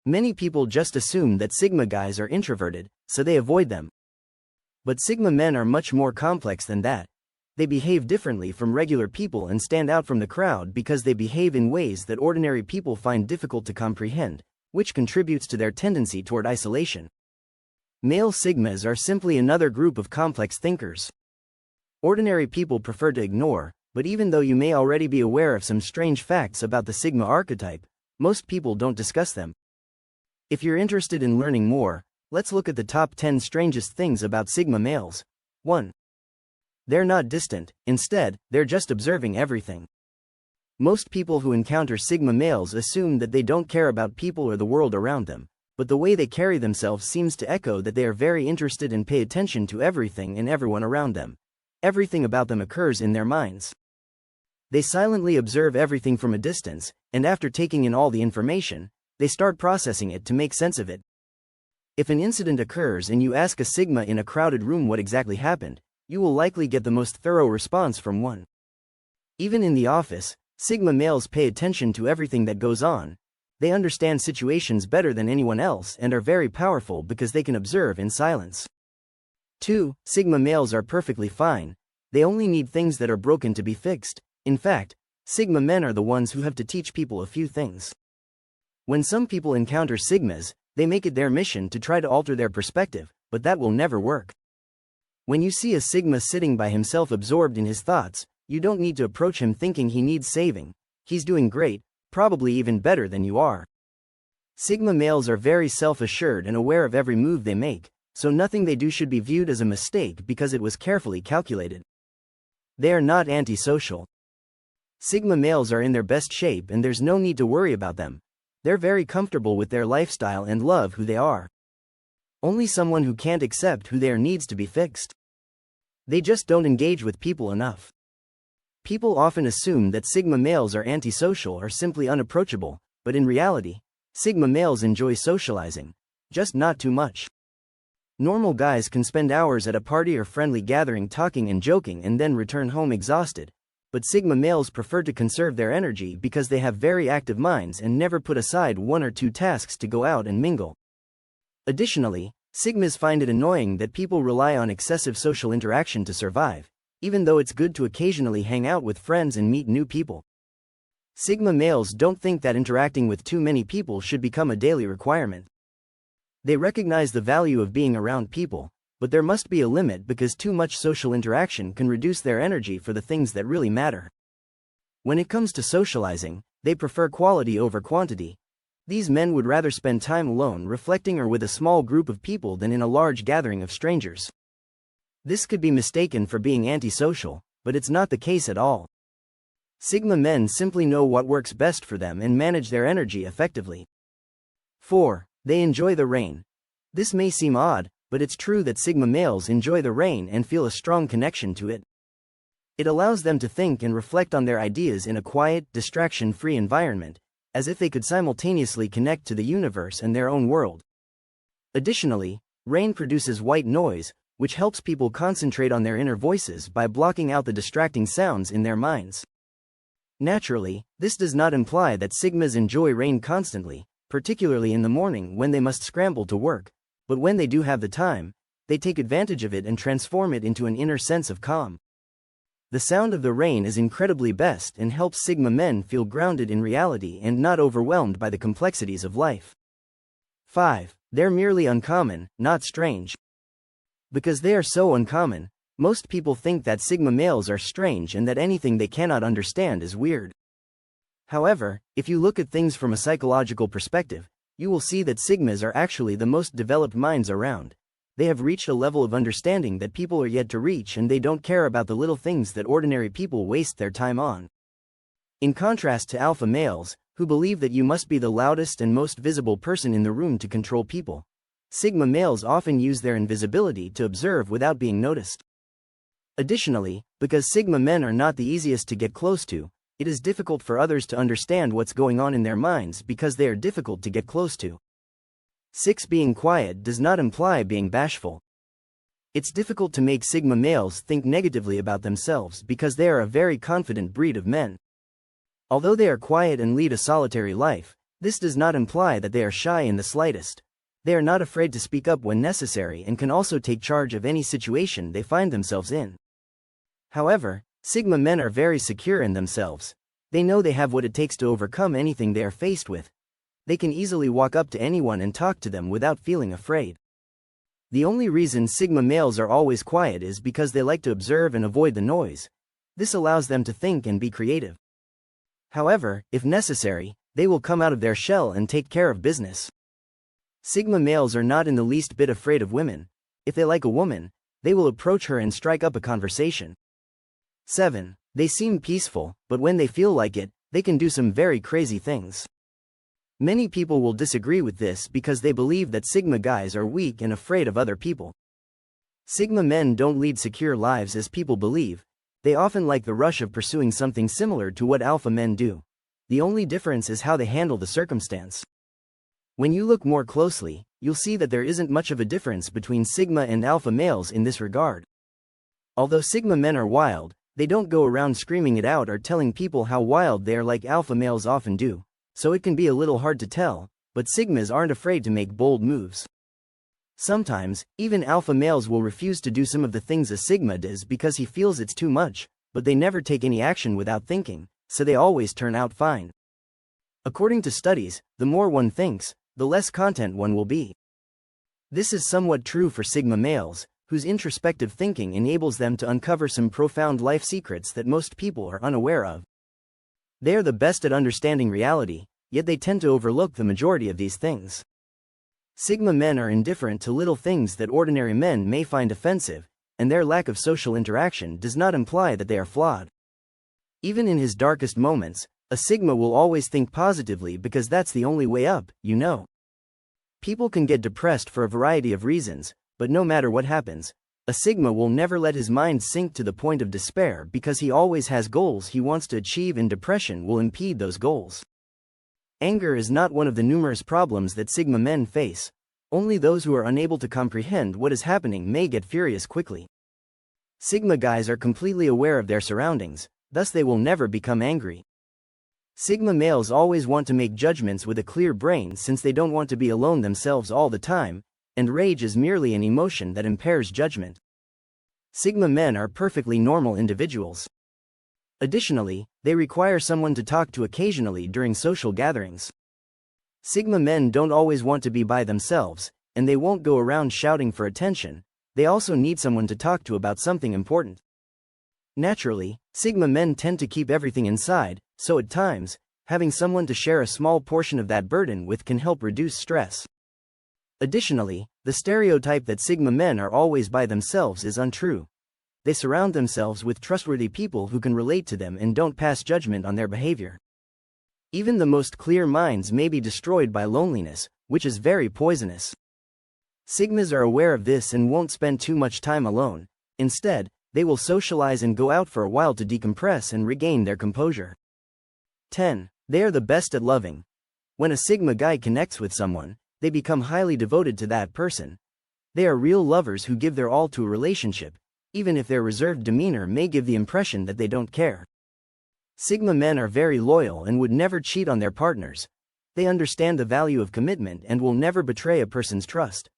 Many people just assume that Sigma guys are introverted, so they avoid them. But Sigma men are much more complex than that. They behave differently from regular people and stand out from the crowd because they behave in ways that ordinary people find difficult to comprehend, which contributes to their tendency toward isolation. Male Sigmas are simply another group of complex thinkers. Ordinary people prefer to ignore, but even though you may already be aware of some strange facts about the Sigma archetype, most people don't discuss them. If you're interested in learning more, let's look at the top 10 strangest things about Sigma males. 1. They're not distant, instead, they're just observing everything. Most people who encounter Sigma males assume that they don't care about people or the world around them, but the way they carry themselves seems to echo that they are very interested and pay attention to everything and everyone around them. Everything about them occurs in their minds. They silently observe everything from a distance, and after taking in all the information, they start processing it to make sense of it. If an incident occurs and you ask a Sigma in a crowded room what exactly happened, you will likely get the most thorough response from one. Even in the office, Sigma males pay attention to everything that goes on. They understand situations better than anyone else and are very powerful because they can observe in silence. 2. Sigma males are perfectly fine. They only need things that are broken to be fixed. In fact, Sigma men are the ones who have to teach people a few things. When some people encounter Sigmas, they make it their mission to try to alter their perspective, but that will never work. When you see a Sigma sitting by himself absorbed in his thoughts, you don't need to approach him thinking he needs saving. He's doing great, probably even better than you are. Sigma males are very self-assured and aware of every move they make, so nothing they do should be viewed as a mistake because it was carefully calculated. They are not antisocial. Sigma males are in their best shape and there's no need to worry about them. They're very comfortable with their lifestyle and love who they are. Only someone who can't accept who they are needs to be fixed. They just don't engage with people enough. People often assume that Sigma males are antisocial or simply unapproachable, but in reality, Sigma males enjoy socializing, just not too much. Normal guys can spend hours at a party or friendly gathering talking and joking and then return home exhausted, but Sigma males prefer to conserve their energy because they have very active minds and never put aside 1 or 2 tasks to go out and mingle. Additionally, Sigmas find it annoying that people rely on excessive social interaction to survive, even though it's good to occasionally hang out with friends and meet new people. Sigma males don't think that interacting with too many people should become a daily requirement. They recognize the value of being around people, but there must be a limit because too much social interaction can reduce their energy for the things that really matter. When it comes to socializing, they prefer quality over quantity. These men would rather spend time alone reflecting or with a small group of people than in a large gathering of strangers. This could be mistaken for being antisocial, but it's not the case at all. Sigma men simply know what works best for them and manage their energy effectively. 4. They enjoy the rain. This may seem odd, but it's true that Sigma males enjoy the rain and feel a strong connection to it. It allows them to think and reflect on their ideas in a quiet, distraction-free environment, as if they could simultaneously connect to the universe and their own world. Additionally, rain produces white noise, which helps people concentrate on their inner voices by blocking out the distracting sounds in their minds. Naturally, this does not imply that Sigmas enjoy rain constantly, particularly in the morning when they must scramble to work, but when they do have the time, they take advantage of it and transform it into an inner sense of calm. The sound of the rain is incredibly best and helps Sigma men feel grounded in reality and not overwhelmed by the complexities of life. 5. They're merely uncommon, not strange. Because they are so uncommon, most people think that Sigma males are strange and that anything they cannot understand is weird. However, if you look at things from a psychological perspective, you will see that Sigmas are actually the most developed minds around. They have reached a level of understanding that people are yet to reach and they don't care about the little things that ordinary people waste their time on. In contrast to alpha males, who believe that you must be the loudest and most visible person in the room to control people, Sigma males often use their invisibility to observe without being noticed. Additionally, because Sigma men are not the easiest to get close to, it is difficult for others to understand what's going on in their minds because they are difficult to get close to. 6. Being quiet does not imply being bashful. It's difficult to make Sigma males think negatively about themselves because they are a very confident breed of men. Although they are quiet and lead a solitary life, This does not imply that they are shy in the slightest. They are not afraid to speak up when necessary and can also take charge of any situation they find themselves in. However, Sigma men are very secure in themselves. They know they have what it takes to overcome anything they are faced with. They can easily walk up to anyone and talk to them without feeling afraid. The only reason Sigma males are always quiet is because they like to observe and avoid the noise. This allows them to think and be creative. However, if necessary, they will come out of their shell and take care of business. Sigma males are not in the least bit afraid of women. If they like a woman, they will approach her and strike up a conversation. 7. They seem peaceful, but when they feel like it, they can do some very crazy things. Many people will disagree with this because they believe that Sigma guys are weak and afraid of other people. Sigma men don't lead secure lives as people believe. They often like the rush of pursuing something similar to what alpha men do. The only difference is how they handle the circumstance. When you look more closely, you'll see that there isn't much of a difference between Sigma and alpha males in this regard. Although Sigma men are wild, they don't go around screaming it out or telling people how wild they are like alpha males often do, so it can be a little hard to tell, but Sigmas aren't afraid to make bold moves. Sometimes, even alpha males will refuse to do some of the things a Sigma does because he feels it's too much, but they never take any action without thinking, so they always turn out fine. According to studies, the more one thinks, the less content one will be. This is somewhat true for Sigma males, whose introspective thinking enables them to uncover some profound life secrets that most people are unaware of. They are the best at understanding reality, yet they tend to overlook the majority of these things. Sigma men are indifferent to little things that ordinary men may find offensive, and their lack of social interaction does not imply that they are flawed. Even in his darkest moments, a Sigma will always think positively because that's the only way up, you know. People can get depressed for a variety of reasons, but no matter what happens, a Sigma will never let his mind sink to the point of despair because he always has goals he wants to achieve, and depression will impede those goals. Anger is not one of the numerous problems that Sigma men face. Only those who are unable to comprehend what is happening may get furious quickly. Sigma guys are completely aware of their surroundings, thus they will never become angry. Sigma males always want to make judgments with a clear brain since they don't want to be alone themselves all the time, and rage is merely an emotion that impairs judgment. Sigma men are perfectly normal individuals. Additionally, they require someone to talk to occasionally during social gatherings. Sigma men don't always want to be by themselves, and they won't go around shouting for attention. They also need someone to talk to about something important. Naturally, Sigma men tend to keep everything inside, so at times, having someone to share a small portion of that burden with can help reduce stress. Additionally, the stereotype that Sigma men are always by themselves is untrue. They surround themselves with trustworthy people who can relate to them and don't pass judgment on their behavior. Even the most clear minds may be destroyed by loneliness, which is very poisonous. Sigmas are aware of this and won't spend too much time alone. Instead, they will socialize and go out for a while to decompress and regain their composure. 10. They are the best at loving. When a Sigma guy connects with someone, they become highly devoted to that person. They are real lovers who give their all to a relationship, even if their reserved demeanor may give the impression that they don't care. Sigma men are very loyal and would never cheat on their partners. They understand the value of commitment and will never betray a person's trust.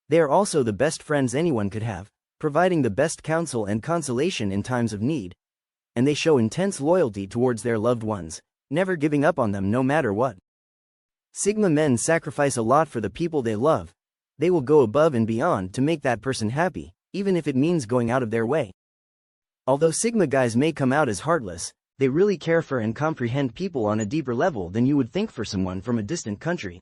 They are also the best friends anyone could have, providing the best counsel and consolation in times of need. And they show intense loyalty towards their loved ones, never giving up on them no matter what. Sigma men sacrifice a lot for the people they love. They will go above and beyond to make that person happy, even if it means going out of their way. Although Sigma guys may come out as heartless, they really care for and comprehend people on a deeper level than you would think for someone from a distant country.